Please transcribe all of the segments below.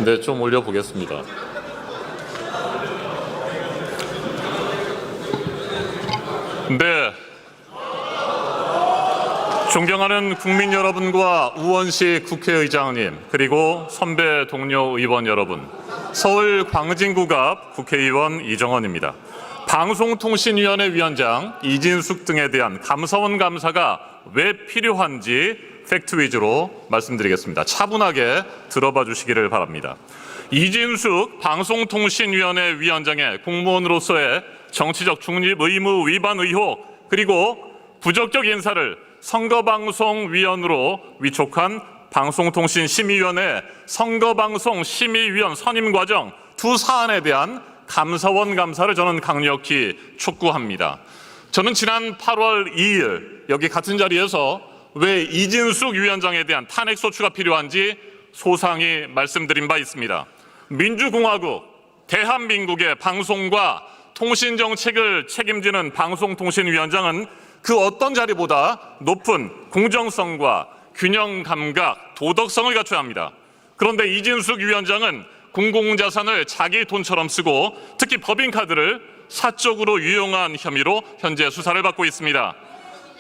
네, 좀 올려보겠습니다. 네. 존경하는 국민 여러분과 우원식 국회의장님, 그리고 선배 동료 의원 여러분, 서울 광진구갑 국회의원 이정헌입니다. 방송통신위원회 위원장 이진숙 등에 대한 감사원 감사가 왜 필요한지 팩트 위주로 말씀드리겠습니다. 차분하게 들어봐 주시기를 바랍니다. 이진숙 방송통신위원회 위원장의 공무원으로서의 정치적 중립 의무 위반 의혹, 그리고 부적격 인사를 선거방송위원으로 위촉한 방송통신심의위원회 선거방송심의위원 선임 과정 두 사안에 대한 감사원 감사를 저는 강력히 촉구합니다. 저는 지난 8월 2일 여기 같은 자리에서 왜 이진숙 위원장에 대한 탄핵소추가 필요한지 소상히 말씀드린 바 있습니다. 민주공화국, 대한민국의 방송과 통신정책을 책임지는 방송통신위원장은 그 어떤 자리보다 높은 공정성과 균형 감각, 도덕성을 갖춰야 합니다. 그런데 이진숙 위원장은 공공자산을 자기 돈처럼 쓰고 특히 법인카드를 사적으로 유용한 혐의로 현재 수사를 받고 있습니다.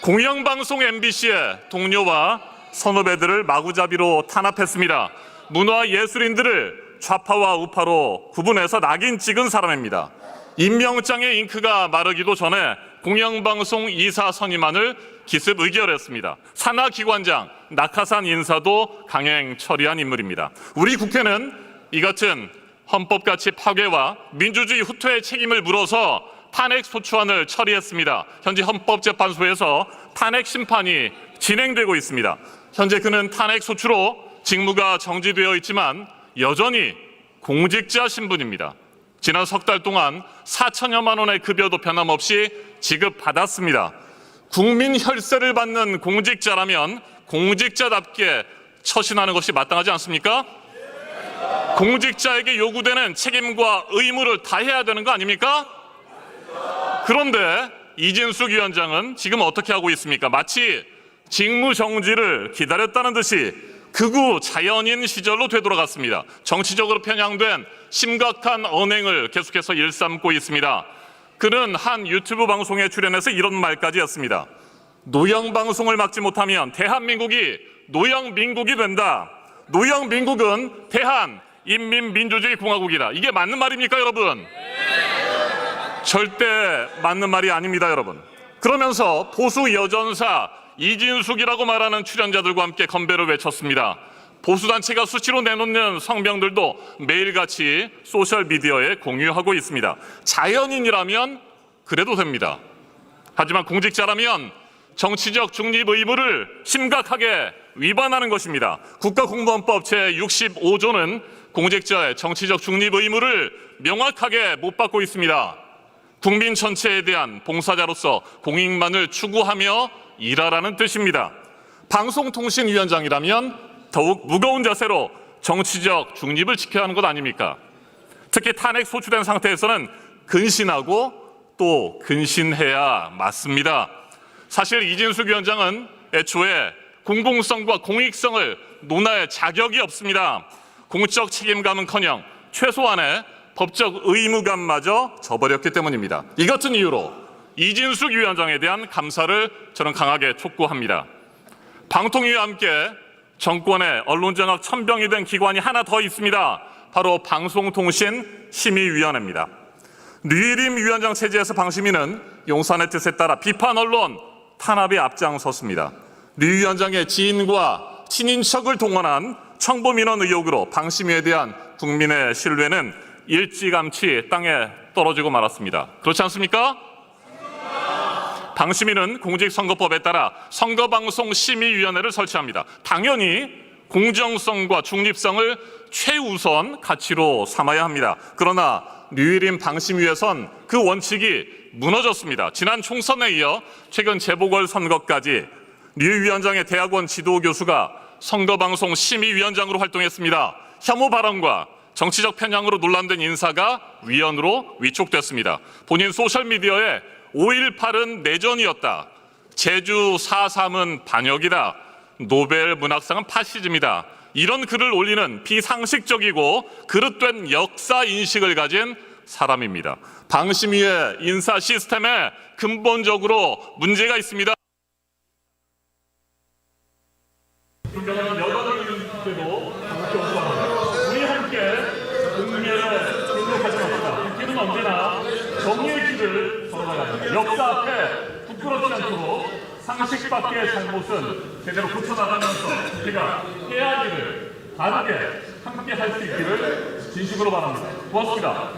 공영방송 MBC의 동료와 선후배들을 마구잡이로 탄압했습니다. 문화예술인들을 좌파와 우파로 구분해서 낙인 찍은 사람입니다. 임명장의 잉크가 마르기도 전에 공영방송 이사 선임안을 기습 의결했습니다. 산하기관장, 낙하산 인사도 강행 처리한 인물입니다. 우리 국회는 이 같은 헌법가치 파괴와 민주주의 후퇴의 책임을 물어서 탄핵소추안을 처리했습니다. 현재 헌법재판소에서 탄핵 심판이 진행되고 있습니다. 현재 그는 탄핵소추로 직무가 정지되어 있지만 여전히 공직자 신분입니다. 지난 석 달 동안 4천여만 원의 급여도 변함없이 지급받았습니다. 국민 혈세를 받는 공직자라면 공직자답게 처신하는 것이 마땅하지 않습니까? 공직자에게 요구되는 책임과 의무를 다해야 되는 거 아닙니까? 그런데 이진숙 위원장은 지금 어떻게 하고 있습니까? 마치 직무 정지를 기다렸다는 듯이 극우 자연인 시절로 되돌아갔습니다. 정치적으로 편향된 심각한 언행을 계속해서 일삼고 있습니다. 그는 한 유튜브 방송에 출연해서 이런 말까지 했습니다. 노영방송을 막지 못하면 대한민국이 노영민국이 된다. 노영민국은 대한인민민주주의 공화국이다. 이게 맞는 말입니까, 여러분? 절대 맞는 말이 아닙니다, 여러분. 그러면서 보수 여전사 이진숙이라고 말하는 출연자들과 함께 건배를 외쳤습니다. 보수단체가 수시로 내놓는 성명들도 매일같이 소셜미디어에 공유하고 있습니다. 자연인이라면 그래도 됩니다. 하지만 공직자라면 정치적 중립 의무를 심각하게 위반하는 것입니다. 국가공무원법 제65조는 공직자의 정치적 중립 의무를 명확하게 못 받고 있습니다. 국민 전체에 대한 봉사자로서 공익만을 추구하며 일하라는 뜻입니다. 방송통신위원장이라면 더욱 무거운 자세로 정치적 중립을 지켜야 하는 것 아닙니까? 특히 탄핵 소추된 상태에서는 근신하고 또 근신해야 맞습니다. 사실 이진숙 위원장은 애초에 공공성과 공익성을 논할 자격이 없습니다. 공적 책임감은커녕 최소한의 법적 의무감마저 저버렸기 때문입니다. 이 같은 이유로 이진숙 위원장에 대한 감사를 저는 강하게 촉구합니다. 방통위와 함께 정권의 언론장악 천병이 된 기관이 하나 더 있습니다. 바로 방송통신심의위원회입니다. 류일임 위원장 체제에서 방심위는 용산의 뜻에 따라 비판 언론 탄압에 앞장섰습니다. 류 위원장의 지인과 친인척을 동원한 청부민원 의혹으로 방심위에 대한 국민의 신뢰는 일찌감치 땅에 떨어지고 말았습니다. 그렇지 않습니까? 방심위는 공직선거법에 따라 선거방송심의위원회를 설치합니다. 당연히 공정성과 중립성을 최우선 가치로 삼아야 합니다. 그러나 류일임 방심위에선 그 원칙이 무너졌습니다. 지난 총선에 이어 최근 재보궐선거까지 류 위원장의 대학원 지도교수가 선거방송심의위원장으로 활동했습니다. 혐오 발언과 정치적 편향으로 논란된 인사가 위원으로 위촉됐습니다. 본인 소셜미디어에 5.18은 내전이었다. 제주 4.3은 반역이다. 노벨 문학상은 파시즘이다. 이런 글을 올리는 비상식적이고 그릇된 역사 인식을 가진 사람입니다. 방심위의 인사 시스템에 근본적으로 문제가 있습니다. 존경하는 여러 의원님께도 우리 함께 국민의 길로 가져갑시다. 이 길은 언제나 정의의 길을 걸어가야 합니다. 역사 앞에 부끄럽지 않도록 상식 밖의 잘못은 제대로 고쳐나가면서 우리가 해야 할 일을 다르게 함께 할 수 있기를 진심으로 바랍니다. 고맙습니다.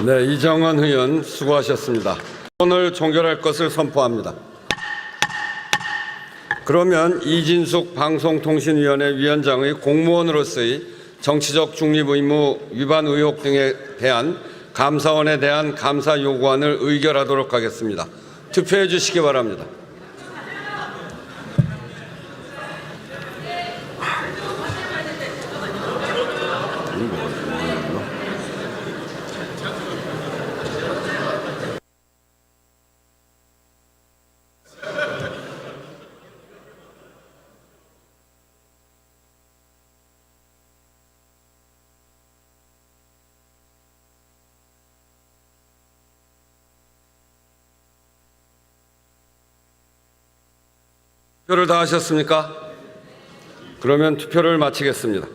네, 이정원 의원 수고하셨습니다. 오늘 종결할 것을 선포합니다. 그러면 이진숙 방송통신위원회 위원장의 공무원으로서의 정치적 중립 의무 위반 의혹 등에 대한 감사원에 대한 감사 요구안을 의결하도록 하겠습니다. 투표해 주시기 바랍니다. 투표를 다 하셨습니까? 그러면 투표를 마치겠습니다.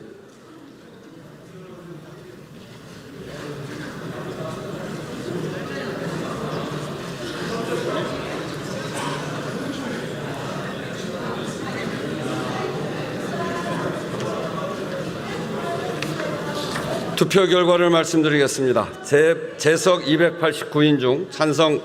투표 결과를 말씀드리겠습니다. 재석 289인 중 찬성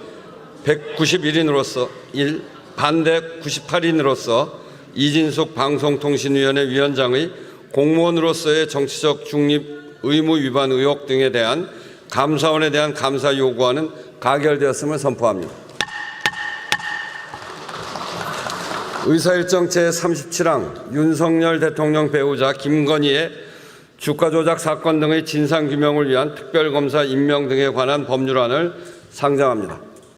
191인으로서 1, 반대 98인으로서 이진숙 방송통신위원회 위원장의 공무원으로서의 정치적 중립 의무 위반 의혹 등에 대한 감사원에 대한 감사 요구안은 가결되었음을 선포합니다. 의사일정 제37항 윤석열 대통령 배우자 김건희의 주가 조작 사건 등의 진상규명을 위한 특별검사 임명 등에 관한 법률안을 상정합니다.